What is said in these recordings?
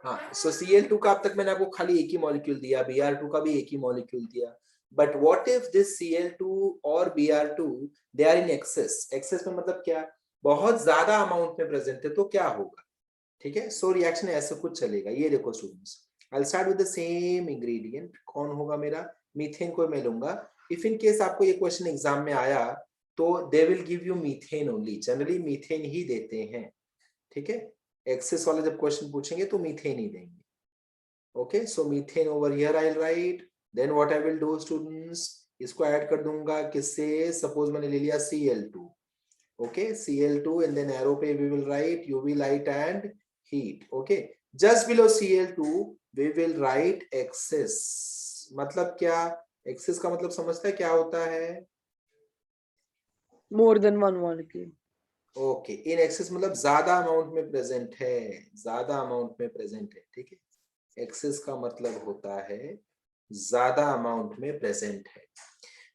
हाँ, सो Cl2 का अब तक मैंने आपको खाली एक ही मॉलिक्यूल दिया, Br2 का भी एक ही मॉलिक्यूल दिया, but what if this Cl2 और Br2 they are in excess. Excess में मतलब क्या, बहुत ज्यादा अमाउंट में प्रेजेंट है, तो क्या होगा? ठीक है, सो रिएक्शन ऐसे कुछ चलेगा। ये देखो students, I will start with the same ingredient. कौन होगा मेरा? मीथेन को मैं लूंगा। इफ इन केस आपको ये क्वेश्चन एग्जाम में आया तो they will give you methane only, generally methane ही देते हैं। ठीक है, एक्सेस वाला जब क्वेश्चन पूछेंगे तो मीथेन ही देंगे। Okay, so methane over here I will write, then what I will do students, इसको ऐड कर दूंगा किससे? सपोज मैंने ले लिया Cl2, okay, Cl2, and then arrow पे we will write UV light and heat. Okay, just below Cl2 we will write excess। मतलब क्या? excess का मतलब समझता है क्या होता है? more than one molecule। Okay, in excess मतलब ज्यादा अमाउंट में प्रेजेंट है, ज्यादा अमाउंट में प्रेजेंट है। ठीक है, एक्सेस का मतलब होता है ज्यादा अमाउंट में प्रेजेंट है।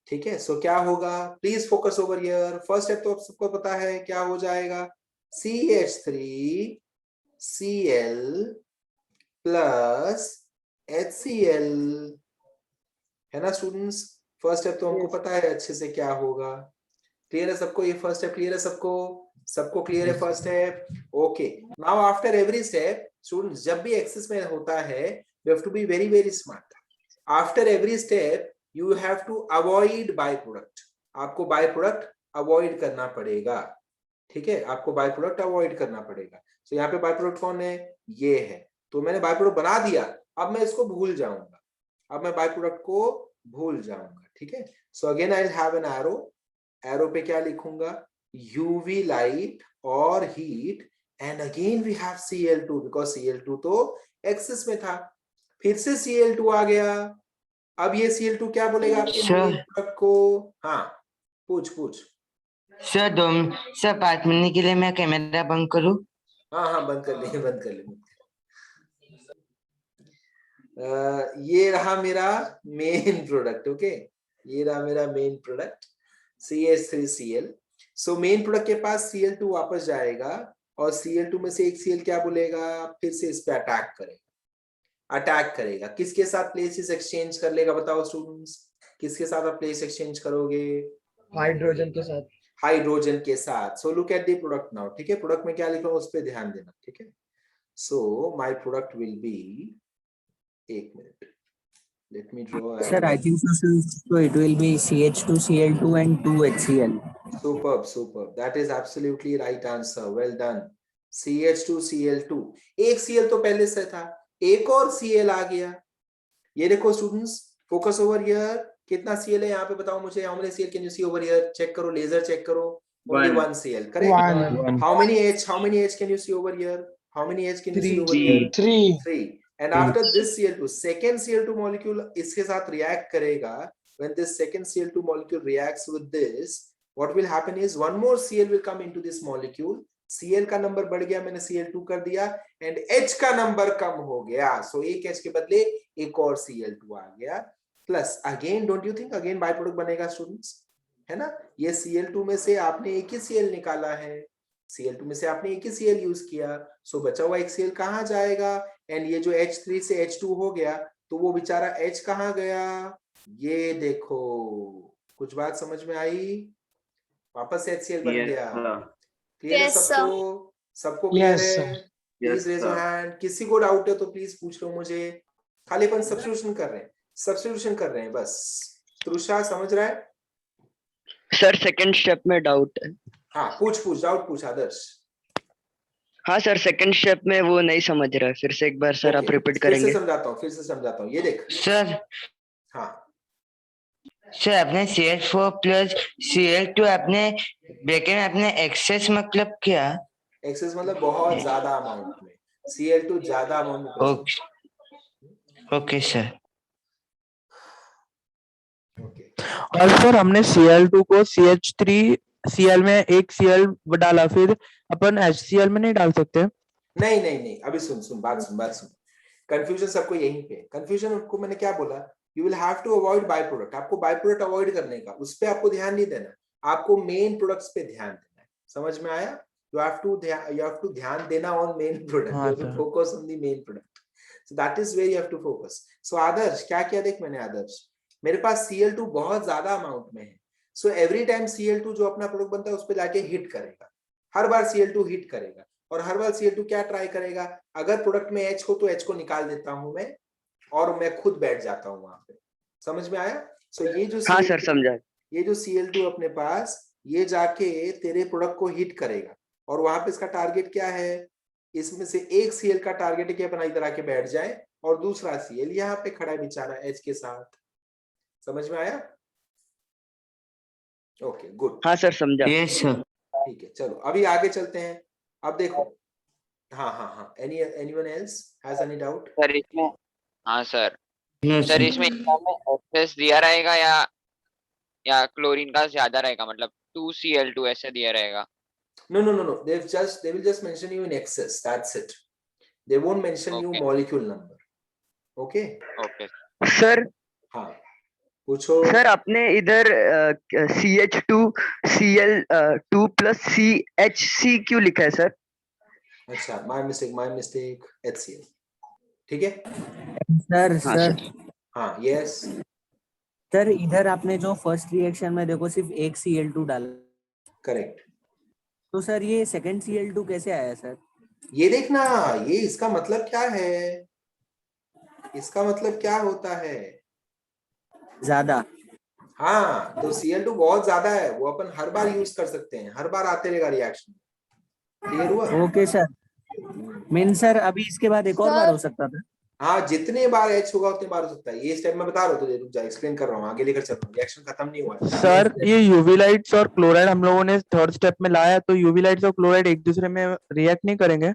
ठीक है, सो क्या होगा? Please focus over here. First step तो आप सबको पता है, क्या हो जाएगा? CH3 Cl प्लस HCl, है ना स्टूडेंट्स? फर्स्ट स्टेप तो हमको पता है अच्छे से क्या होगा। क्लियर है सबको? ये फर्स्ट स्टेप क्लियर है सबको? सबको क्लियर है first step? Okay, now after every step students, जब भी एक्सेस में होता है you have to be very very smart. After every step you have to avoid by product. आपको बाय प्रोडक्ट अवॉइड करना पड़ेगा। ठीक है, आपको बाय प्रोडक्ट अवॉइड करना पड़ेगा। तो यहाँ पे बाय प्रोडक्ट कौन है? ये है। तो मैंने बाय प्रोडक्ट बना दिया, अब मैं इसको भूल जाऊंगा, अब मैं बाय प्रोडक्ट को भूल जाऊंगा। ठीक है, so again I will have an arrow. Arrow पे क्या लिखूंगा? यूवी लाइट और heat, and again we have Cl2 because Cl2 तो एक्सेस में था। फिर से Cl2 आ गया। अब ये Cl2 क्या बोलेगा आपके मेन प्रोडक्ट को? हाँ, पूछ पूछ। सर सर 5 मिनट के लिए मैं कैमरा बंद करूं? हाँ हाँ, बंद कर ले, बंद कर ले। ये रहा मेरा मेन प्रोडक्ट। ओके, ये रहा मेरा main product CH3Cl। So main product के पास Cl2 वापस जाएगा और Cl2 में से एक Cl क्या बोलेगा? फिर से इस पे अटैक करेगा। अटैक करेगा किसके साथ? प्लेसेस एक्सचेंज कर लेगा। बताओ स्टूडेंट्स, किसके साथ आप प्लेस एक्सचेंज करोगे? हाइड्रोजन के साथ। हाइड्रोजन के साथ। So look at the product now. ठीक है, प्रोडक्ट में क्या लिखा है उस पर ध्यान देना। ठीक है, so my product will be, एक minute, let me draw a Sir, I think so it will be CH2Cl2 and 2HCl. superb, superb, that is absolutely right answer, well done। CH2Cl2, एक Cl तो पहले से था, एक और Cl आ गया। ये देखो स्टूडेंट्स, फोकस ओवर हियर। कितना Cl है यहाँ पे बताओ मुझे? How many Cl can you see over here? Check करो, लेजर चेक करो। only one Cl, correct? how many H can you see over here? How many H can you see over here? Three। and after this Cl2, second Cl2 molecule इसके साथ react करेगा। when this second Cl2 molecule reacts with this, what will happen is one more Cl will come into this molecule। Cl का number बढ़ गया, मैंने Cl2 कर दिया, and H का नंबर कम हो गया। so एक H के बदले एक और Cl2 आ गया। Plus again, don't you think again by product बनेगा स्टूडेंट्स? है ना? ये Cl2 में से आपने एक ही Cl निकाला है, Cl2 में से आपने एक ही Cl यूज किया, सो बचा हुआ एक Cl कहाँ जाएगा? एंड ये जो H3 से H2 हो गया, तो वो बेचारा H कहाँ गया? ये देखो, कुछ बात समझ में आई? वापस से HCl बन गया। क्लियर है सबको? सबको क्लियर है? Please raise your hand. किसी को डाउट है तो प्लीज पूछ लो मुझे। खाली अपन सब्स्टिट्यूशन कर रहे हैं, सब्स्टिट्यूशन कर रहे हैं बस। तृषा समझ रहा है? सर सेकंड स्टेप में डाउट है। हाँ, पूछ पूछ, डाउट पूछ आदर्श। हाँ सर, सेकंड स्टेप में वो नहीं समझ रहा है, फिर से एक बार सर आप रिपीट करेंगे? फिर से समझाता हूँ, ये देख। सर हाँ सर, आपने CH4 प्लस Cl2 आपने ब्रैकेट में आपने एक्सेस मतलब क्या? एक्सेस मतलब बहुत ज्यादा अमाउंट में, Cl2 ज्यादा अमाउंट में। Okay sir. और सर हमने Cl2 को CH3Cl में एक Cl डाला, फिर अपन HCl में नहीं डाल सकते? नहीं, अभी सुन, बात सुन। कंफ्यूजन सबको यहीं पे। कंफ्यूजन को मैंने क्या बोला? You will have to avoid by product. आपको बाय प्रोडक्ट अवॉइड करने का, उस पे आपको ध्यान नहीं देना, आपको मेन प्रोडक्ट्स पे ध्यान देना है। समझ में आया? you have to ध्यान देना on main product. हाँ, You have to sir. focus on the main product. So that is where you have to focus. So आदर्श क्या किया देख मैंने आदर्श, मेरे पास Cl2 बहुत ज्यादा अमाउंट में है. So every time Cl2 जो अपना प्रोडक्ट बनता है उस पे जाके हिट करेगा, हर बार Cl2 हिट करेगा, और हर बार Cl2 क्या ट्राई करेगा, अगर प्रोडक्ट में H हो तो H को निकाल देता हूं मैं और मैं खुद बैठ जाता हूं वहां पे. समझ में आया? So ये जो हाँ Cl2 सर समझा। ये जो Cl2 अपने पास ये जाके तेरे प्रोडक्ट को हिट करेगा, और वहां पे इसका टारगेट क्या है, इसमें से एक Cl का टारगेट है कि अपना इधर आके बैठ जाए, और दूसरा Cl यहाँ पे खड़ा है बेचारा H के साथ. समझ में आया? Okay good. हाँ सर समझा। Yes sir. ठीक है, चलो अभी आगे चलते हैं. अब देखो, हाँ anyone else has any doubt? Sir इसमें, हाँ सर, नो सर सर। इसमें एग्जाम में एक्सेस दिया रहेगा या क्लोरीन का ज्यादा रहेगा, मतलब 2Cl2 ऐसे दिया रहेगा? No. They will just mention you in excess. That's it. They won't mention you Okay. molecule number. Okay? Okay sir हाँ पूछो. सर आपने इधर CH2 Cl2 प्लस CHC क्यों लिखा है सर? अच्छा, my mistake. HCl. ठीक है? सर हाँ सर सर। हाँ yes. सर इधर आपने जो फर्स्ट रिएक्शन में देखो सिर्फ एक Cl2 डाला, Correct. तो सर ये सेकंड Cl2 कैसे आया सर? ये देखना, ये इसका मतलब क्या है, इसका मतलब क्या होता है. ज्यादा. हाँ तो Cl2 बहुत ज्यादा है, वो अपन हर बार यूज कर सकते हैं, हर बार आते रहेगा रिएक्शन. क्लियर हुआ? Okay sir. मीन सर अभी इसके बाद एक और बार हो सकता था? हाँ जितने बार H होगा उतने बार हो सकता है. ये स्टेप मैं बता रहा हूँ तुझे, रुक जा, एक्सप्लेन कर रहा हूँ, आगे लेकर चल रहा हूँ, रिएक्शन खत्म नहीं हुआ है. सर ये यूवी लाइट्स और क्लोराइड हम लोगों ने थर्ड स्टेप में लाया, तो यूवी लाइट्स और क्लोराइड एक दूसरे में रिएक्ट नहीं करेंगे?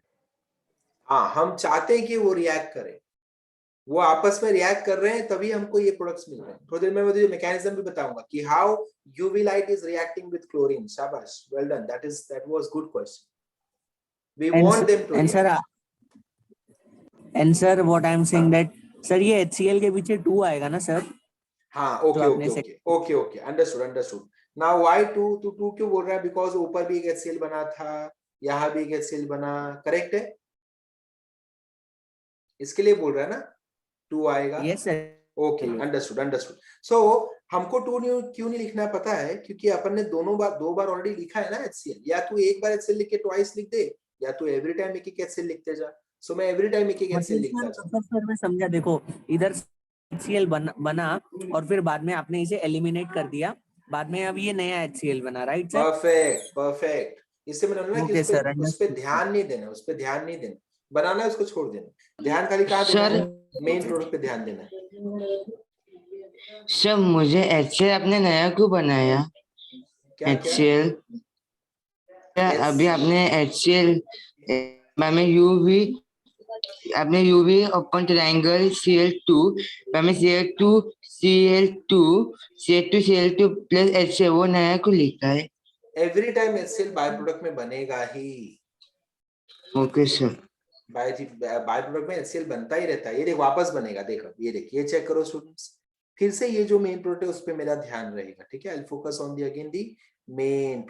हाँ हम चाहते हैं कि वो रिएक्ट करें, वो आपस में रिएक्ट कर रहे हैं तभी हमको ये प्रोडक्ट्स मिल रहे हैं. थोड़ी देर में मैं तुझे मैकेनिज्म भी बताऊंगा कि how UV light is reacting with chlorine. शाबाश, well done, that was good question. We want them to. And sir, what I'm saying that sir ये HCl के पीछे 2 आएगा ना सर? हाँ जो आपने ओके अंडरस्टूड. नाउ व्हाई 2 तो 2 क्यों बोल रहा है? बिकॉज़ ऊपर भी एक HCl बना था, यहाँ भी एक HCl बना. करेक्ट है? इसके लिए बोल रहा है ना 2 आएगा. Yes sir. Okay understood. So हमको 2 क्यों नहीं लिखना पता है, क्योंकि अपन ने दो बार ऑलरेडी लिखा है ना HCl. या तू एक बार HCl लिख के ट्वाइस लिख दे, या तू एवरी टाइम एक HCl लिखते जा. सो मैं एवरी टाइम एक HCl लिखता जा. सर मैं समझा. देखो इधर HCl बना और फिर बाद में आपने इसे एलिमिनेट कर दिया, बाद में अब ये नया HCl बना, राइट सर? परफेक्ट. इससे मैंने बोला कि उस पे ध्यान नहीं देना, बनाना है उसको छोड़ देना. ध्यान खाली कहाँ देना है? मेन प्रोडक्ट पे ध्यान देना है. सर मुझे HCl आपने नया क्यों बनाया? क्या HCl Yes. अभी आपने HCl में यूवी, आपने यूवी ओपन ट्रायंगल Cl2 में Cl2 प्लस HCl वो नया क्यों लिखा है? Every time HCl by product में बनेगा ही. Okay sir. बाय प्रोडक्ट में HCl बनता ही रहता है. ये देख वापस बनेगा, देखो ये देख, ये चेक करो स्टूडेंट्स. फिर से ये जो मेन प्रोडक्ट है उस पे मेरा ध्यान रहेगा. ठीक है, I will focus on the again the main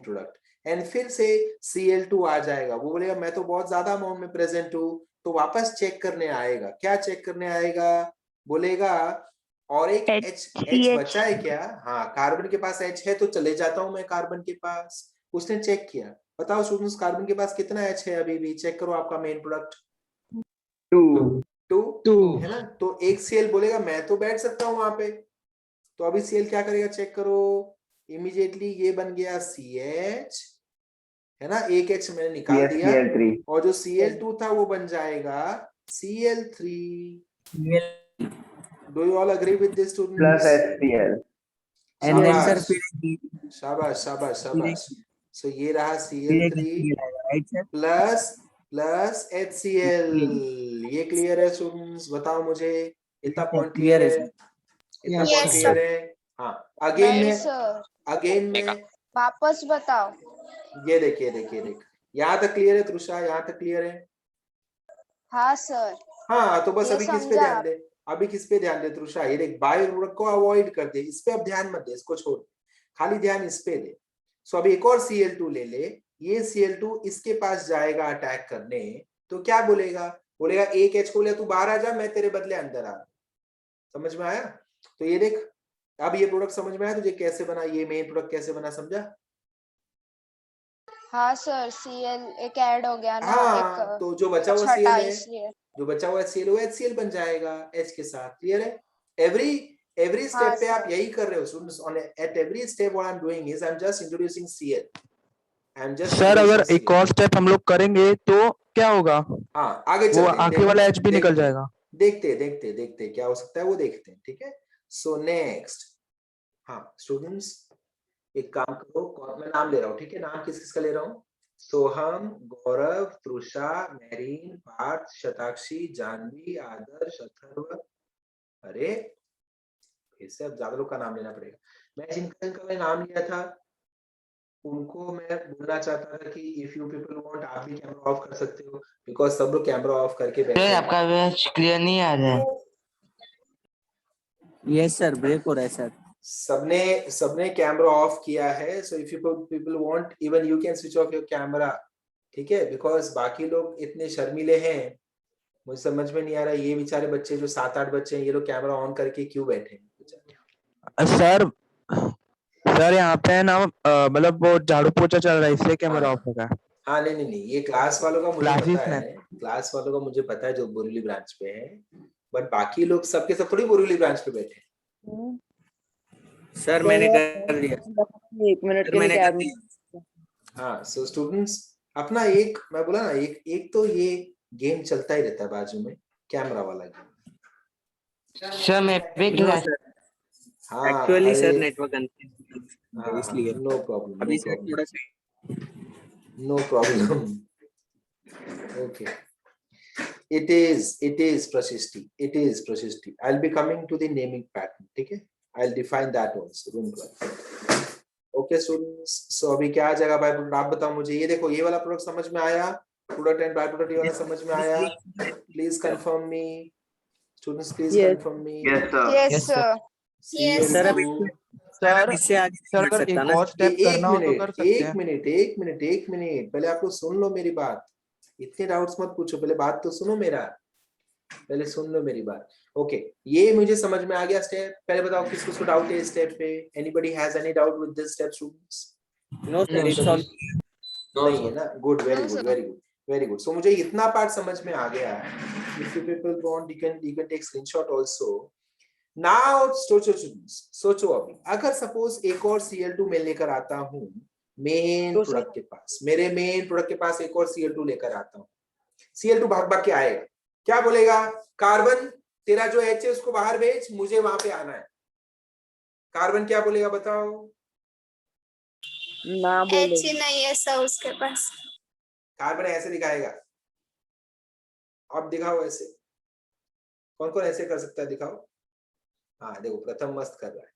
product. And फिर से Cl2 आ जाएगा. वो बोलेगा मैं तो बहुत ज्यादा अमाउंट में प्रेजेंट हूँ, तो वापस चेक करने आएगा. क्या चेक करने आएगा? बोलेगा और एक H बचा है क्या? हाँ कार्बन के पास H है, तो चले जाता हूं मैं कार्बन के पास. उसने चेक किया. बताओ स्टूडेंट्स, कार्बन के पास कितना H है? अभी भी चेक करो आपका मेन प्रोडक्ट. 2 है ना. तो एक Cl बोलेगा मैं तो बैठ सकता हूँ वहां पे. तो अभी Cl क्या करेगा? चेक करो. इमीडिएटली ये बन गया CH, है ना. एक H मैंने निकाल दिया, और जो Cl2 था वो बन जाएगा Cl3. Do you all agree with this, students? Plus HCl. And then sir शाबाश. So ये रहा Cl3 right sir? Plus HCl. ये क्लियर है स्टूडेंट्स? बताओ मुझे, इतना पॉइंट क्लियर है है? इतना पॉइंट क्लियर है? हाँ अगेन में वापस बताओ. ये देख, यहाँ तक क्लियर है तृषा? यहाँ तक क्लियर है? हाँ सर. हाँ तो बस ये अभी किस पे समझा. ध्यान दे? अभी किस पे ध्यान दे तृषा? ये देख, बाय प्रोडक्ट को अवॉइड कर दे, इस पे अब ध्यान मत दे, इसको छोड़, खाली ध्यान इस पे दे. सो अभी एक और Cl2 ले ले, ये Cl2 इसके पास जाएगा अटैक करने, तो क्या बोलेगा? बोलेगा एक H को ले, तू बाहर आ जा, मैं तेरे बदले अंदर आ रहा हूं। समझ में आया? तो ये देख, अब ये प्रोडक्ट समझ में आया तुझे कैसे बना, ये मेन प्रोडक्ट कैसे बना, समझा? हाँ सर, Cl एक ऐड हो गया ना, हाँ, एक तो जो बचा हुआ छटा Cl है, इसलिए। जो बचा हुआ Cl वो HCl बन जाएगा H के साथ। क्लियर है? एवरी हाँ स्टेप पे आप सर। यही कर रहे हो students. On at every step what I am doing is I am just introducing Cl। I am just sir अगर एक और स्टेप हम लोग करेंगे तो क्या होगा? हाँ, आगे वो चलते हैं, आगे वाला एच भी निकल जाएगा। देखते क्या हो सकता है वो देखते हैं। ठीक है, सो नेक्स्ट। हाँ स्टूडेंट्स, एक काम करो, मैं नाम ले रहा हूँ, ठीक है? नाम किस किसका ले रहा हूँ? सोहम, गौरव, तृषा, मेरीन, पार्थ, शताक्षी, जानवी, आदर्श, अथर्व। अरे फिर से अब ज्यादा लोग का नाम लेना पड़ेगा। मैं जिनका मैं नाम लिया था उनको मैं बोलना चाहता था कि इफ यू पीपल वांट आप भी कैमरा ऑफ कर सकते हो, बिकॉज सब लोग कैमरा ऑफ करके बैठे सर हैं। आपका आवाज क्लियर नहीं आ रहा है। यस सर, ब्रेक हो रहा है सर। सबने कैमरा ऑफ किया है, so if you people want even you can switch off your camera, ठीक है? बिकॉज बाकी लोग इतने शर्मीले हैं, मुझे समझ में नहीं आ रहा ये बेचारे बच्चे जो 7-8 बच्चे हैं, ये लोग कैमरा ऑन करके क्यों बैठे हैं? सर यहाँ पे ना मतलब वो झाड़ू पोछा चल रहा है इसलिए कैमरा ऑफ होगा। हाँ नहीं, ये क्लास वालों का मुझे Classes पता में। है, क्लास वालों का मुझे पता है जो बोरीवली ब्रांच पे है, बट बाकी लोग सबके सब थोड़ी बोरीवली ब्रांच पे बैठे हैं। सर मैंने कर दिया। 1 मिनट सर के लिए मैंने कैब कर दिया। हाँ, सो स्टूडेंट्स अपना एक, मैं बोला ना, एक तो ये गेम चलता ही रहता है बाजू में, कैमरा वाला गेम। सर मैं भी नो क्लास सर, हाँ एक्चुअली अरे, सर नेटवर्क हाँ, इसलिए नो प्रॉब्लम, अभी नो सर प्रॉब्लम, थोड़ा सा no problem. Okay, it is Prashishti. I'll be coming to the naming pattern, ठीक है? I'll define that also, don't worry. Okay students, so अभी क्या आ जाएगा बाय प्रोडक्ट, आप बताओ मुझे। ये देखो, ये वाला प्रोडक्ट समझ में आया? प्रोडक्ट एंड बाय प्रोडक्ट ये वाला समझ में आया? Please confirm me students, please Yes. Confirm me. Yes, sir. Yes Yes, sir. Sir. Yes sir अब CL2 सर इससे आगे सर नहीं बढ़ अगर सकता एक ना। और स्टेप करना हो तो कर सकते एक हैं। मिनट, पहले आप लोग सुन लो मेरी बात। इतने डाउट्स मत पूछो, पहले बात तो सुनो मेरा, पहले सुन लो मेरी बात। ओके, ये मुझे समझ में आ गया स्टेप। पहले बताओ किसको किसको डाउट है इस स्टेप पे? Anybody has any doubt with this step students? No sir, it's all नहीं है ना? Good, very No, good, sir. Very good, very good. So मुझे इतना पार्ट समझ में आ गया। If you people want you can take screenshot also. Now सोचो अभी, अगर सपोज एक और Cl2 मैं लेकर आता हूं मेन तो प्रोडक्ट के पास, मेरे मेन प्रोडक्ट के पास एक और Cl2 लेकर आता हूं, Cl2 भाग भाग के आएगा, क्या बोलेगा? कार्बन तेरा जो H है उसको बाहर भेज, मुझे वहां पे आना है। कार्बन क्या बोलेगा बताओ? ना एच बोले। ही नहीं है सर उसके पास। कार्बन ऐसे दिखाएगा, आप दिखाओ ऐसे, कौन कौन ऐसे कर सकता है दिखाओ। हाँ देखो, प्रथम मस्त कर रहा है,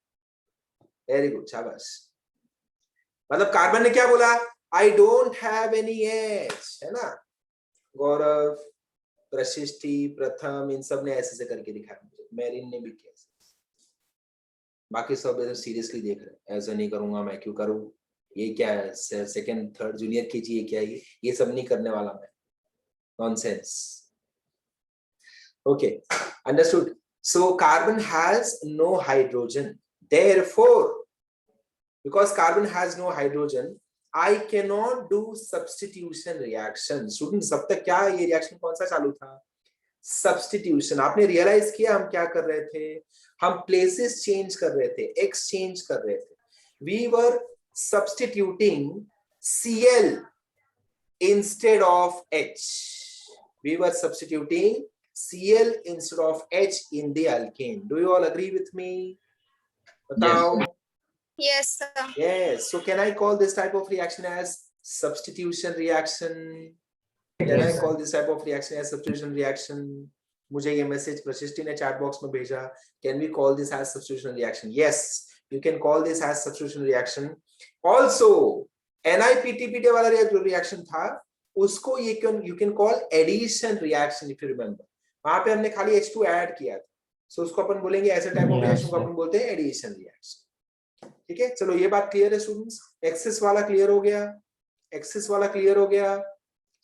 वेरी गुड, शाबाश। मतलब कार्बन ने क्या बोला? I don't have any H, है ना? गौरव, प्रशिष्टि, प्रथम, इन सब ने ऐसे करके दिखाया मुझे, मेरिन ने भी किया। बाकी सब ऐसे सीरियसली देख रहे हैं, ऐसा नहीं करूंगा मैं, क्यों करूं, ये क्या है, सेकंड थर्ड जूनियर केजी, ये क्या है, ये सब नहीं करने वाला मैं, nonsense. Okay, understood. So carbon has no hydrogen, therefore because carbon has no hydrogen I cannot do substitution reaction. Students, अब तक क्या ये रिएक्शन कौन सा चालू था? सब्स्टिट्यूशन। आपने रियलाइज किया हम क्या कर रहे थे? हम प्लेसेस चेंज कर रहे थे, एक्सचेंज कर रहे थे। We were substituting Cl instead of H. We were substituting Cl instead of H in the alkane. Do you all agree with me? बताओ। Yes sir. Yes. So can I call this type of reaction as substitution reaction? Can I call this type of reaction as substitution reaction? मुझे ये message Prashasti ने chat box में भेजा। Can we call this as substitution reaction? Yes, you can call this as substitution reaction. Also, NiPTPT वाला जो reaction था उसको you can call addition reaction if you remember. वहां पे हमने खाली H2 ऐड किया था, so उसको अपन बोलेंगे ऐसे टाइप ऑफ रिएक्शन को अपन बोलते हैं एडिशन रिएक्शन। ठीक है, चलो ये बात क्लियर है स्टूडेंट्स। एक्सेस वाला क्लियर हो गया, एक्सेस वाला क्लियर हो गया।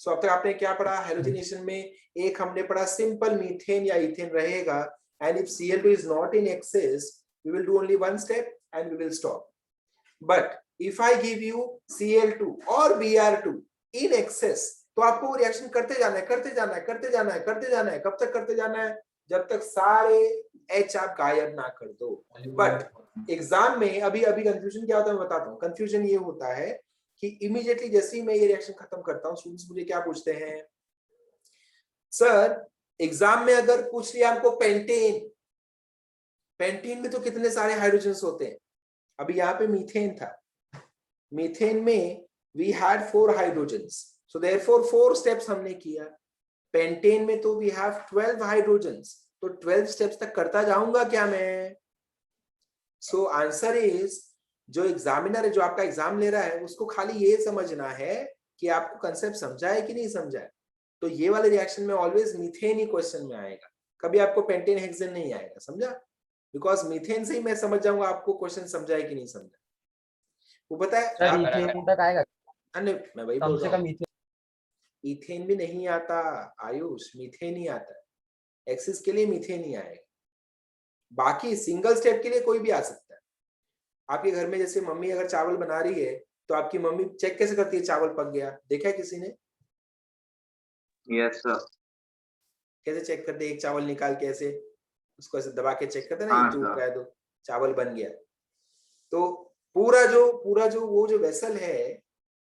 सो अब तक आपने क्या पढ़ा? हाइड्रोजनेशन में एक हमने पढ़ा सिंपल मीथेन या इथेन रहेगा, and if Cl2 is not in excess we will do only one step and we will stop. But if I give you Cl2 or Br2 in excess, तो आपको वो reaction करते जाना है, करते जाना है, करते जाना है, करते जाना है। कब तक करते जाना है? जब तक सारे H आप गायब ना कर दो। बट एग्जाम में अभी कंफ्यूजन क्या होता है मैं बताता हूँ। कंफ्यूजन ये होता है कि इमीडिएटली जैसे ही मैं ये रिएक्शन खत्म करता हूँ, स्टूडेंट्स मुझे क्या पूछते हैं, सर एग्जाम में अगर पूछ लिया हमको पेंटेन, पेंटेन में तो कितने सारे हाइड्रोजन्स होते हैं। अभी यहाँ पे मीथेन था, मीथेन में we had 4 hydrogens, so therefore 4 steps हमने किया। पेंटेन में तो वी हैव 12 हाइड्रोजन्स, तो 12 स्टेप्स तक करता जाऊंगा क्या मैं? सो आंसर इज, जो एग्जामिनर है, जो आपका एग्जाम ले रहा है, उसको खाली ये समझना है कि आपको कंसेप्ट समझा है कि नहीं समझा है। तो ये वाले रिएक्शन में ऑलवेज मीथेन ही क्वेश्चन में आएगा, कभी आपको पेंटेन हेक्सेन नहीं आएगा, समझा? बिकॉज मीथेन से ही मैं समझ जाऊंगा आपको क्वेश्चन समझा है कि नहीं समझा। वो पता है सर इथेन तक आएगा, मैं वही कम बोल से रहा कम हूँ, इथेन। इथेन भी नहीं आता आयुष, मीथेन ही आता है। एक्सिस के लिए मीथेन ही आएगा, बाकी सिंगल स्टेप के लिए कोई भी आ सकता है। आपके घर में जैसे मम्मी अगर चावल बना रही है, तो आपकी मम्मी चेक कैसे करती है चावल पक गया? देखा है किसी ने? Yes sir. कैसे चेक करते? एक चावल निकाल के ऐसे उसको ऐसे दबा के चेक करते ना, हाँ, ये टूट सर। रहा है तो चावल बन गया। तो पूरा जो वो जो वेसल है,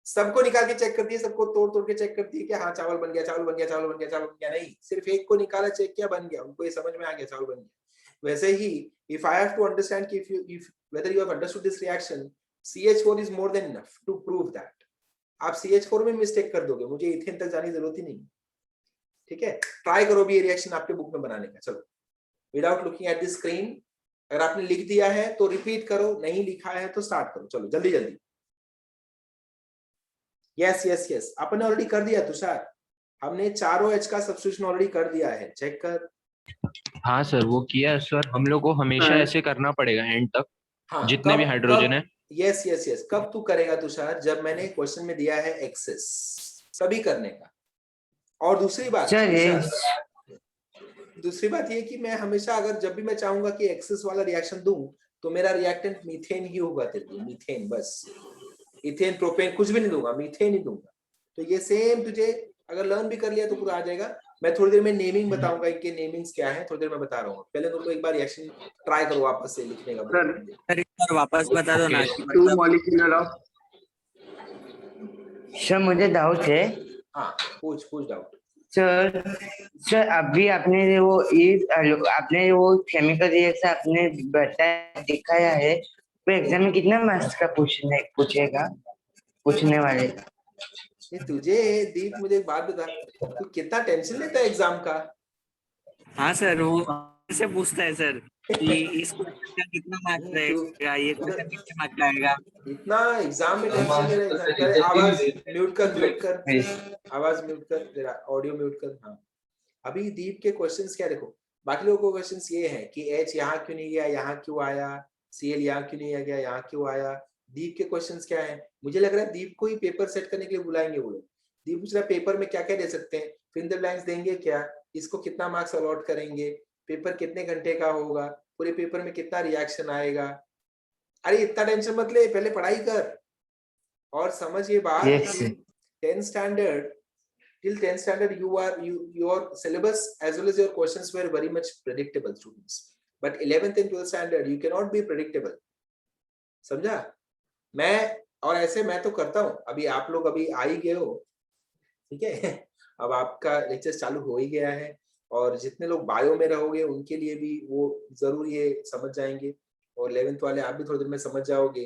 सबको निकाल के चेक करती है, सबको तोड़ तोड़ के चेक करती है कि हाँ चावल बन गया, चावल बन गया, चावल बन गया, चावल बन गया। नहीं, सिर्फ एक को निकाला, चेक किया, बन गया, उनको ये समझ में आ गया चावल बन गया। वैसे ही if I have to understand कि if whether you have understood this reaction, CH4 is more than enough to prove that। आप CH4 में मिस्टेक कर दोगे, मुझे इथेन तक जाने की जरूरत ही नहीं। ठीक है, ट्राई करो भी ये रिएक्शन आपके बुक में बनाने का। चलो, without looking at the screen, अगर आपने लिख दिया है तो रिपीट करो, नहीं लिखा है तो स्टार्ट करो। चलो जल्दी जल्दी। यस यस यस, आपने ऑलरेडी कर दिया तुषार, हमने चारों H का सब्स्टिट्यूशन ऑलरेडी कर दिया है, चेक कर। हाँ सर, वो किया सर। हम लोग को हमेशा ऐसे करना पड़ेगा एंड तक, हाँ, जितने भी हाइड्रोजन है। यस यस यस, कब तू करेगा तुषार? जब मैंने क्वेश्चन में दिया है एक्सेस, सभी करने का। और दूसरी बात ये कि मैं हमेशा अगर जब भी मैं चाहूंगा कि एक्सेस वाला रिएक्शन दूं, तो मेरा रिएक्टेंट मीथेन ही होगा तेरे लिए, मीथेन बस। इथेन प्रोपेन कुछ भी नहीं दूंगा, मीथेन ही दूंगा। तो ये सेम तुझे अगर लर्न भी कर लिया तो पूरा आ जाएगा। मैं थोड़ी देर में नेमिंग बताऊंगा, इनके नेमिंग्स क्या है, थोड़ी देर में बता रहा हूँ। पहले तुमको एक बार रिएक्शन ट्राई करो वापस से लिखने का। सर एक बार वापस बता दो ना। Two molecular of. सर मुझे डाउट है। हाँ, पूछ डाउट। सर अभी आपने वो केमिकल रिएक्शन आपने बताया, दिखाया है, तो एग्जाम में कितना मार्क्स का पूछने वाले? तुझे दीप, मुझे एक बात बता, तू कितना टेंशन लेता है एग्जाम का? हाँ सर, वो से पूछता है सर कि इस क्वेश्चन का कितना मार्क्स रहेगा, ये क्वेश्चन कितने मार्क्स का आएगा। इतना एग्जाम में टेंशन ले रहा है एग्जाम। आवाज म्यूट कर, आवाज म्यूट कर, तेरा ऑडियो म्यूट कर। हाँ, अभी दीप के क्वेश्चंस क्या देखो, बाकी लोगों को क्वेश्चंस ये है कि H यहाँ क्यों नहीं गया, यहाँ क्यों आया, Cl यहाँ क्यों नहीं गया, यहाँ क्यों आया। दीप के क्वेश्चंस क्या है? मुझे लग रहा है दीप को ही पेपर सेट करने के लिए बुलाएंगे वो लोग। दीप पूछ रहा है पेपर में क्या क्या दे सकते हैं, फिर इन द ब्लैंक्स देंगे क्या, इसको कितना मार्क्स अलॉट करेंगे, पेपर कितने घंटे का होगा, पूरे पेपर में कितना रिएक्शन आएगा। अरे इतना टेंशन मत ले, पहले पढ़ाई कर और समझ ये बात। 10th standard, till 10th standard your syllabus as well as your questions were very much predictable, students, but 11th and 12th standard you cannot be predictable, समझा? और ऐसे मैं तो करता हूँ। अभी आप लोग अभी आ ही गए हो, ठीक है? अब आपका लेक्चर चालू हो ही गया है, और जितने लोग बायो में रहोगे उनके लिए भी वो जरूर ये समझ जाएंगे, और 11th वाले आप भी थोड़ी देर में समझ जाओगे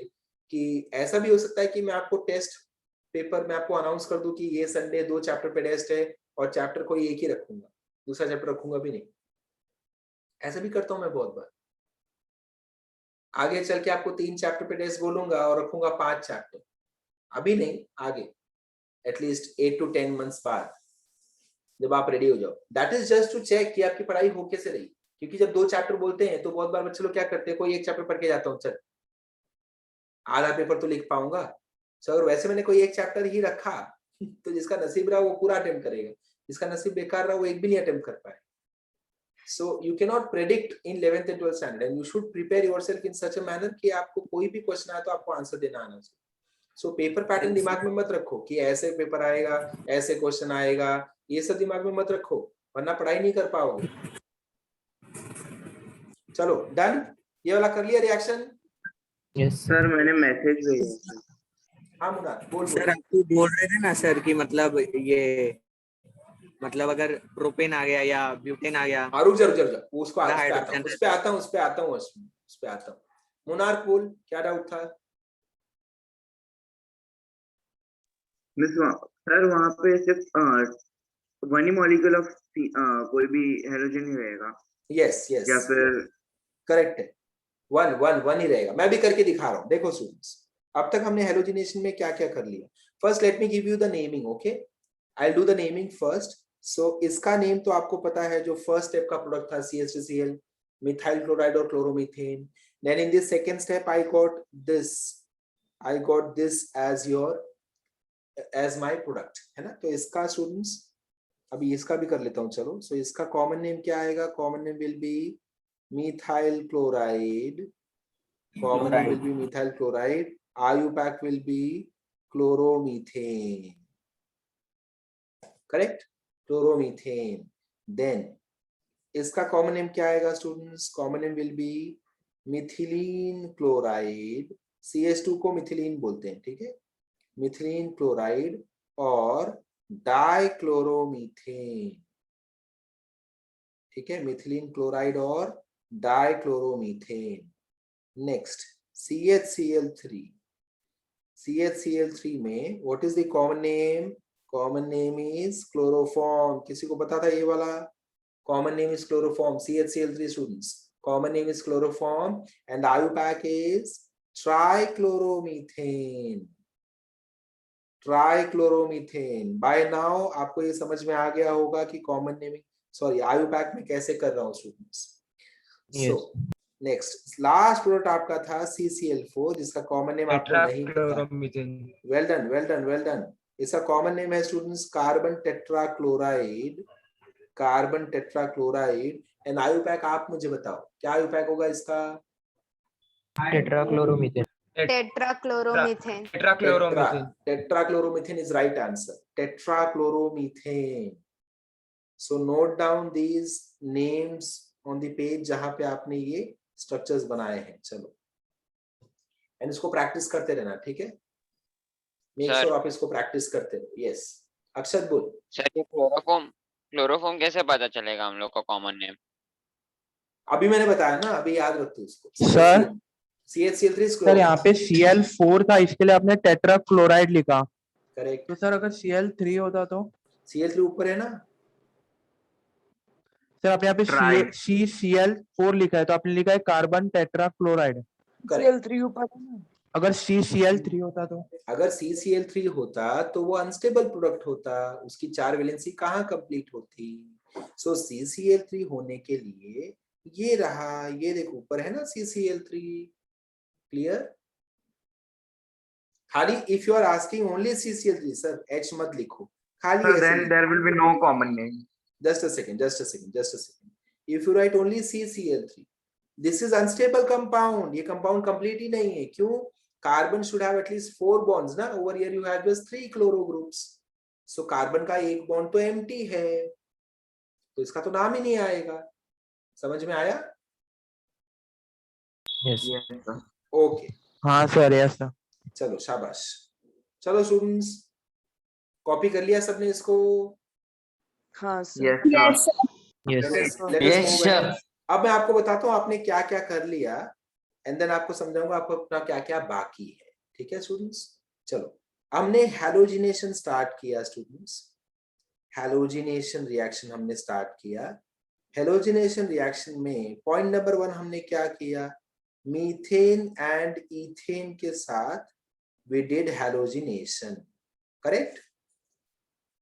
कि ऐसा भी हो सकता है कि मैं आपको टेस्ट पेपर में आपको अनाउंस कर दूं कि ये संडे 2 चैप्टर पे टेस्ट है, और चैप्टर को एक ही रखूंगा, दूसरा चैप्टर रखूंगा भी नहीं। ऐसा भी करता हूं मैं बहुत बार। आगे चल के आपको 3 चैप्टर पे टेस्ट बोलूंगा और रखूंगा 5 चैप्टर, अभी नहीं, आगे एटलीस्ट 8 to 10 months बाद जब आप रेडी हो जाओ। That is just to check कि आपकी पढ़ाई हो कैसे रही, क्योंकि जब 2 चैप्टर बोलते हैं तो बहुत बार बच्चे लोग क्या करते हैं, कोई एक चैप्टर पढ़ के जाता हूँ, चल आधा पेपर तो लिख पाऊंगा। सो अगर वैसे मैंने कोई एक चैप्टर ही रखा तो जिसका नसीब रहा वो पूरा अटेम्प्ट करेगा, जिसका नसीब बेकार रहा वो एक भी नहीं अटेम्प्ट कर पाए। So you cannot predict in 11th and 12th standard, and you should prepare yourself in such a manner कि आपको कोई भी क्वेश्चन आए तो आपको आंसर देना आना चाहिए। So पेपर पैटर्न दिमाग में मत रखो कि ऐसे पेपर आएगा, ऐसे क्वेश्चन आएगा, ये सब दिमाग में मत रखो, वरना पढ़ाई नहीं कर पाओगे। चलो डन, ये वाला कर लिया रिएक्शन। यस सर मैंने मैसेज भेजा। हाँ मुनार बोल सर आपको बोल रहे थे ना सर कि मतलब ये मतलब अगर प्रोपेन आ गया या ब्यूटेन आ गया। हाँ रुक जा उसको The उस पे hydrogen आता हूँ। मुनार बोल क्या डाउट था? सर वहाँ पे सिर्फ वन ही मॉलिक्यूल ऑफ कोई भी हेलोजन ही रहेगा यस या फिर करेक्ट है, वन ही रहेगा। मैं भी करके दिखा रहा हूँ, देखो स्टूडेंट्स अब तक हमने हेलोजिनेशन में क्या क्या कर लिया। First let me give you the naming, okay I do the naming first. So इसका नेम तो आपको पता है, जो फर्स्ट स्टेप का प्रोडक्ट था CH3Cl, मिथाइल क्लोराइड और chloromethane. Then in this second step I got this as my product, है ना। तो इसका स्टूडेंट्स अभी इसका भी कर लेता हूँ, चलो। सो इसका कॉमन नेम क्या आएगा? Common name will be methyl chloride, common name will be methyl chloride, IUPAC will be chloromethane, correct? Chloromethane. Then इसका कॉमन नेम क्या आएगा students? Common name will be methylene chloride, CH2 को methylene बोलते हैं, ठीक है, मिथिलीन क्लोराइड और dichloromethane, ठीक है, मिथिलीन क्लोराइड और डाइक्लोरोमीथेन। नेक्स्ट CHCl3 में what is the common name? Common name is chloroform. किसी को पता था ये वाला? Common name is chloroform. CHCl3 students common name is chloroform and IUPAC is trichloromethane. By now आपको ये समझ में आ गया होगा कि कॉमन नेमिंग IUPAC में कैसे कर रहा हूँ students. So next last product आपका था CCl4 जिसका कॉमन नेम आपको नहीं पता। Well done. इसका कॉमन नेम है students carbon tetrachloride and IUPAC आप मुझे बताओ क्या IUPAC होगा इसका? टेट्राक्लोरोमीथेन। टेट्राक्लोरोमीथेन is right answer. Tetrachloromethane. So note down these names on the page जहां पे आपने ये स्ट्रक्चर्स बनाए हैं। चलो एंड इसको प्रैक्टिस करते रहना, ठीक है। मेक श्योर आप इसको प्रैक्टिस करते रहो। यस अक्षत बोल। सर ये क्लोरोफॉर्म कैसे पता चलेगा हम लोग को कॉमन नेम? अभी मैंने बताया ना, अभी याद रखते उसको। सर CHCl3 सर यहाँ पे Cl4 था, इसके लिए आपने टेट्राक्लोराइड लिखा। करेक्ट। तो सर अगर Cl3 होता तो? CL3 ऊपर है ना सर आपने यहाँ पे CCl4 लिखा है तो आपने लिखा है कार्बन टेट्राक्लोराइड। CL3 ऊपर है ना। अगर CCl3 होता तो? अगर CCl3 होता तो वो अनस्टेबल प्रोडक्ट होता, उसकी 4 वैलेंसी कहाँ कंप्लीट होती। सो CCl3 होने के लिए ये रहा, ये देखो ऊपर है ना CCl3। क्लियर? खाली if you are asking only CCl3 sir H मत लिखो, खाली ऐसे then there will be no common name. Just a second. If you write only CCl3, this is unstable compound. ये compound complete ही नहीं है। क्यों? Carbon should have at least 4 bonds ना। Over here you have just 3 chloro groups. So carbon का एक bond तो empty है, तो इसका तो नाम ही नहीं आएगा। समझ में आया? यस ओके हाँ सर यस सर। चलो शाबाश। चलो स्टूडेंट्स कॉपी कर लिया सबने इसको? हाँ sir. Yes, sir. Yes, sir. अब मैं आपको बताता हूँ आपने क्या क्या कर लिया एंड देन आपको समझाऊंगा आपको अपना क्या क्या बाकी है, ठीक है स्टूडेंट्स। चलो हमने हैलोजिनेशन स्टार्ट किया स्टूडेंट्स, हैलोजिनेशन रिएक्शन हमने स्टार्ट किया। हैलोजिनेशन रिएक्शन में पॉइंट नंबर 1 हमने क्या किया, मीथेन एंड इथेन के साथ we did halogenation, correct.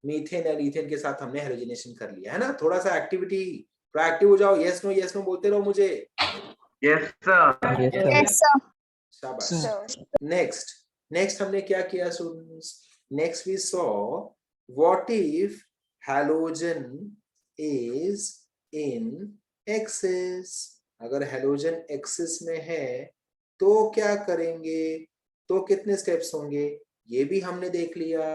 Methane and ethane के साथ हमने हैलोजिनेशन कर लिया है ना। थोड़ा सा एक्टिविटी प्रोएक्टिव हो जाओ, यस नो बोलते रहो मुझे। Yes, sir. यस सर शाबाश। नेक्स्ट हमने क्या किया students? Next we saw what if halogen is in excess. अगर हैलोजन एक्सिस में है तो क्या करेंगे, तो कितने स्टेप्स होंगे, ये भी हमने देख लिया।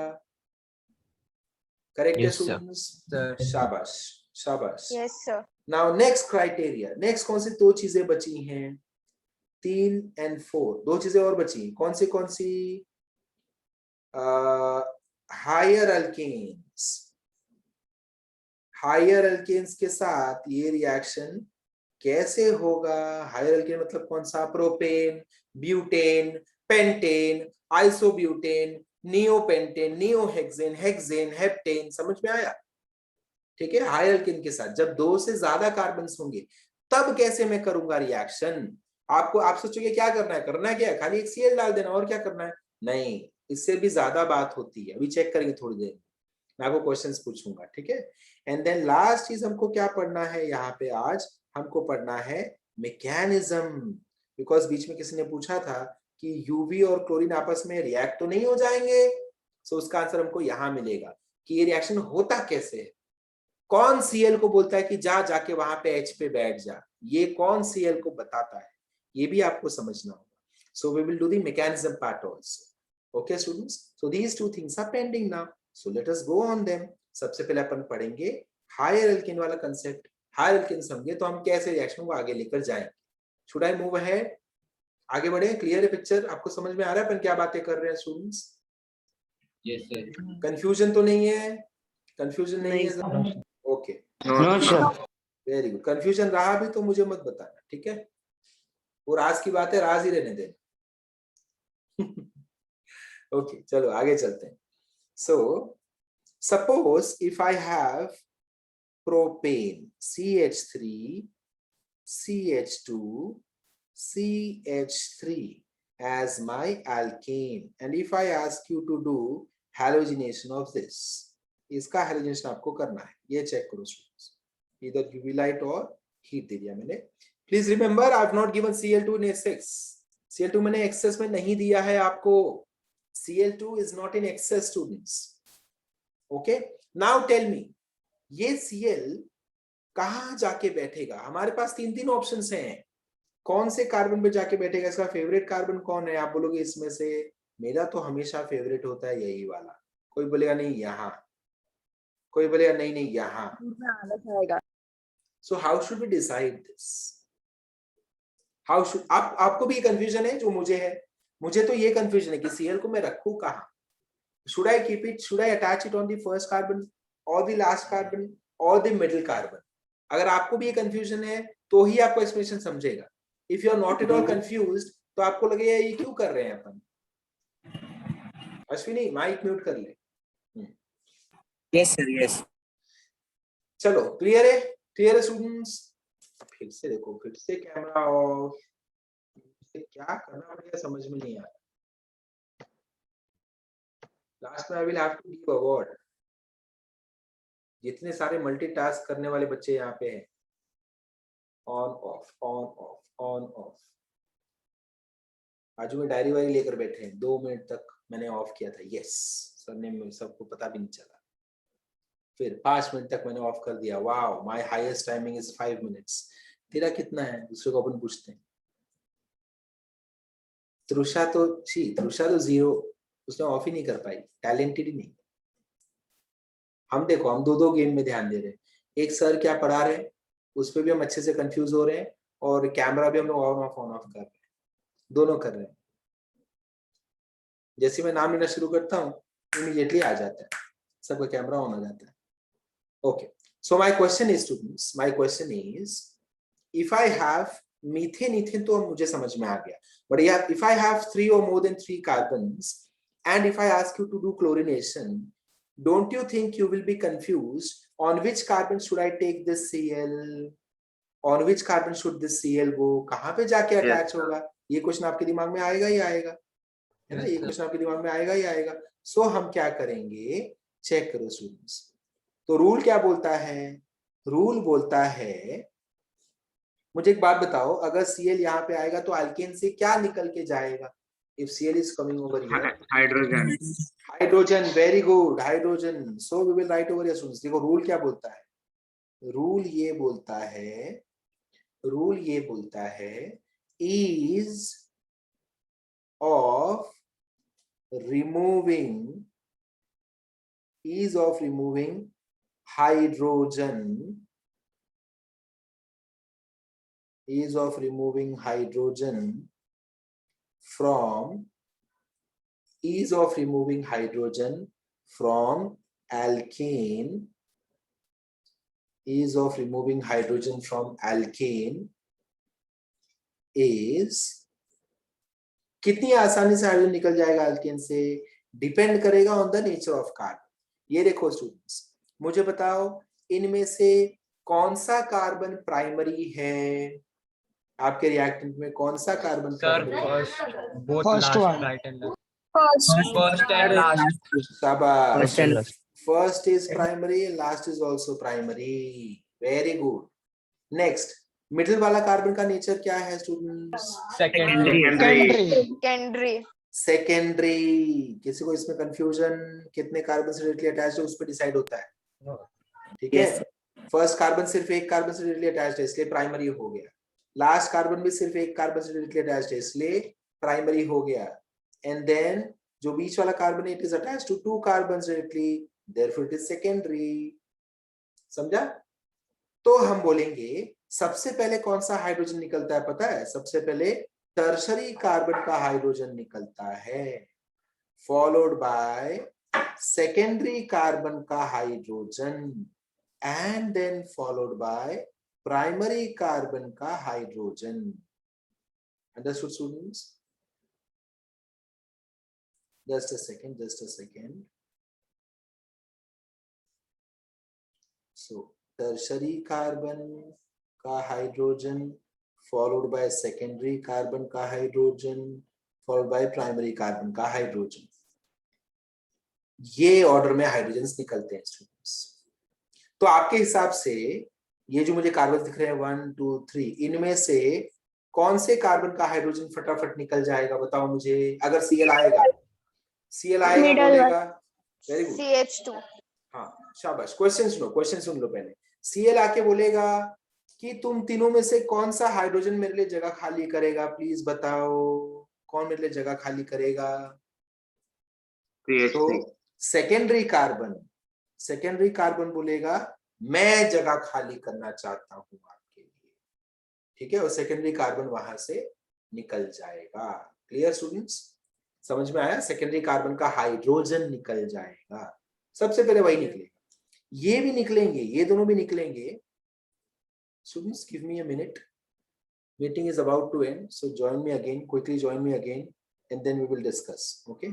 करेक्ट है Yes, sir. स्टूडेंट्स? शाबाश शाबाश। Yes sir. Now next criteria, next कौन सी दो चीजें बची हैं? 3 और 4, दो चीजें और बची। कौन सी? Higher alkanes. हायर अल्केन्स के साथ ये रिएक्शन कैसे होगा? हायर अल्केन मतलब कौन सा? Propane, butane, pentane, isobutane, neopentane, neohexane, hexane, heptane. समझ में आया? ठीक है। हायर अल्केन के साथ जब 2 से ज्यादा कार्बन्स होंगे तब कैसे मैं करूंगा रिएक्शन? आप सोचोगे क्या करना है क्या? खाली एक Cl डाल देना, और क्या करना है? नहीं, इससे भी ज्यादा बात होती है। अभी चेक करेंगे थोड़ी देर, मैं आपको क्वेश्चंस पूछूंगा। ठीक है। एंड देन लास्ट चीज हमको क्या पढ़ना है यहाँ पे? आज हमको पढ़ना है मैकेनिज्म। बिकॉज बीच में किसी ने पूछा था कि यूवी और क्लोरीन आपस में रिएक्ट तो नहीं हो जाएंगे। सो उसका आंसर हमको यहाँ मिलेगा कि ये रिएक्शन होता कैसे है। कौन Cl को बोलता है कि जाके वहां पे H पे बैठ जा? ये कौन Cl को बताता है? ये भी आपको समझना होगा। So we will do the mechanism part also. Okay students, so these two things are pending now, so let us go on them. सबसे पहले अपन पढ़ेंगे हायर अल्केन वाला कंसेप्ट। हायर अल्केन समझे तो हम कैसे रिएक्शन को आगे लेकर जाएंगे। Should I move ahead? आगे बढ़े? क्लियर है पिक्चर? आपको समझ में आ रहा है अपन क्या बातें कर रहे हैं स्टूडेंट्स? Yes, sir. कंफ्यूजन तो नहीं है? कंफ्यूजन नहीं है? Okay, no sir. Very good. Confusion रहा भी तो मुझे मत बताना, ठीक है? वो राज की बात है, राज ही रहने देना। ओके, चलो आगे चलते हैं। So suppose if I have propane CH3 CH2 CH3 as my alkane, and if I ask you to do halogenation of this, इसका halogenation आपको करना है। ये चेक करो स्टूडेंट्स, इधर UV लाइट और हीट दे दिया मैंने। Please remember I have not given Cl2 in excess। Cl2 मैंने एक्सेस में नहीं दिया है आपको। Cl2 is not in excess students। Okay, now tell me, ये Cl कहाँ जाके बैठेगा? हमारे पास 3 ऑप्शंस हैं। कौन से कार्बन पे जाके बैठेगा? इसका फेवरेट कार्बन कौन है? आप बोलोगे इसमें से। मेरा तो हमेशा फेवरेट होता है यही वाला। कोई बोलेगा नहीं यहाँ, कोई बोलेगा नहीं यहाँ। So how should we decide this? How should आपको भी कंफ्यूजन है जो मुझे है? मुझे तो ये कंफ्यूजन है कि Cl को मैं रखूं कहाँ? Should I keep it, should I attach it on the first carbon और द लास्ट कार्बन और द मिडिल कार्बन? अगर आपको भी ये कंफ्यूजन है तो ही आपको एक्सप्लेनेशन समझेगा। If you are not at all confused तो आपको लगेगा ये क्यों कर रहे हैं अपन। अश्विनी माइक म्यूट कर ले। Yes sir, yes. चलो क्लियर है? क्लियर है स्टूडेंट्स? फिर से देखो, फिर से कैमरा ऑफ। क्या करना पड़ेगा समझ में नहीं आ रहा। लास्ट में I will have to give award. जितने सारे मल्टीटास्क करने वाले बच्चे यहाँ पे हैं, on off on off on off. बाजू में डायरी वारी लेकर बैठे हैं। 2 मिनट तक मैंने ऑफ किया था। यस, सर ने सबको पता भी नहीं चला। फिर 5 मिनट तक मैंने ऑफ कर दिया। Wow, my highest timing is 5 minutes. तेरा कितना है? दूसरे को अपन पूछते हैं। तृषा तो 0, उसने ऑफ ही नहीं कर पाई। टैलेंटेड ही नहीं। हम देखो, हम 2 गेम में ध्यान दे रहे हैं। एक सर क्या पढ़ा रहे हैं उस पर भी हम अच्छे से कंफ्यूज हो रहे हैं, और कैमरा भी हम लोग ऑन ऑफ कर रहे हैं। दोनों कर रहे हैं। जैसे मैं नाम लेना शुरू करता हूँ इमीडिएटली आ जाता है, सबका कैमरा ऑन हो जाता है। Okay, so my question is students, my question is if I have methane तो मुझे समझ में आ गया, but if I have 3 or more than 3 carbons and if I ask you to do chlorination, don't you think you will be confused on which carbon should I take this Cl, on which carbon should this Cl go, कहाँ पे जाके attach होगा? ये question आपके दिमाग में आएगा ही आएगा, है ना? ये क्वेश्चन आपके दिमाग में आएगा ही आएगा। सो हम क्या करेंगे, चेक करो स्टूडेंट्स। तो रूल क्या बोलता है? रूल बोलता है मुझे एक बात बताओ, अगर Cl यहाँ पे आएगा तो अल्केन से क्या निकल के जाएगा? If Cl is coming over here, hydrogen. Hydrogen, very good, hydrogen. So we will write over here students. देखो रूल क्या बोलता है, रूल ये बोलता है, रूल ये बोलता है ease of removing hydrogen, ease of removing hydrogen from alkane, ease of removing hydrogen from alkane is, कितनी आसानी से हाइड्रोजन निकल जाएगा अल्केन से, डिपेंड करेगा on the nature of carbon. ये देखो स्टूडेंट्स, मुझे बताओ इनमें से कौन सा कार्बन प्राइमरी है? आपके रिएक्टेंट में कौन सा कार्बन प्राइमरी है? First one, right and first and last. शाबाश, first is primary, last is also primary, very good. Next, middle वाला कार्बन का नेचर क्या है स्टूडेंट्स? सेकेंडरी। किसी को इसमें कंफ्यूजन, कितने कार्बन से डायरेक्टली अटैच्ड है उस पर डिसाइड होता है, ठीक है? फर्स्ट कार्बन सिर्फ एक कार्बन से डायरेक्टली अटैच्ड है इसलिए प्राइमरी हो गया, लास्ट कार्बन भी सिर्फ एक कार्बन से डायरेक्टली अटैच्ड है इसलिए प्राइमरी हो गया, एंड देन जो बीच वाला कार्बन है it is attached to 2 carbons directly, therefore it is secondary. समझा? तो हम बोलेंगे सबसे पहले कौन सा हाइड्रोजन निकलता है पता है? सबसे पहले टर्शरी कार्बन का हाइड्रोजन निकलता है, फॉलोड बाय सेकेंडरी कार्बन का hydrogen, and then followed by primary carbon का hydrogen. Understood students? Just a second. So tertiary carbon का hydrogen followed by secondary carbon का hydrogen followed by primary carbon का hydrogen, ये order में hydrogens निकलते हैं students. तो आपके हिसाब से ये जो मुझे कार्बन दिख रहे हैं 1 2 3, इनमें से कौन से कार्बन का हाइड्रोजन फटाफट निकल जाएगा बताओ मुझे? अगर Cl आएगा, बोलेगा, वेरी गुड, CH2। हाँ शाबाश। क्वेश्चन सुन लो पहले। Cl आके बोलेगा कि तुम तीनों में से कौन सा हाइड्रोजन मेरे लिए जगह खाली करेगा, प्लीज बताओ कौन मेरे लिए जगह खाली करेगा? तो सेकेंडरी कार्बन बोलेगा मैं जगह खाली करना चाहता हूं आपके लिए, ठीक है? और सेकेंडरी कार्बन वहां से निकल जाएगा। Clear students? समझ में आया? सेकेंडरी कार्बन का हाइड्रोजन निकल जाएगा, सबसे पहले वही निकलेगा। ये भी निकलेंगे, ये दोनों भी निकलेंगे। Students, give me a minute. Meeting is about to end, so join me again, quickly join me again, and then we will discuss. Okay?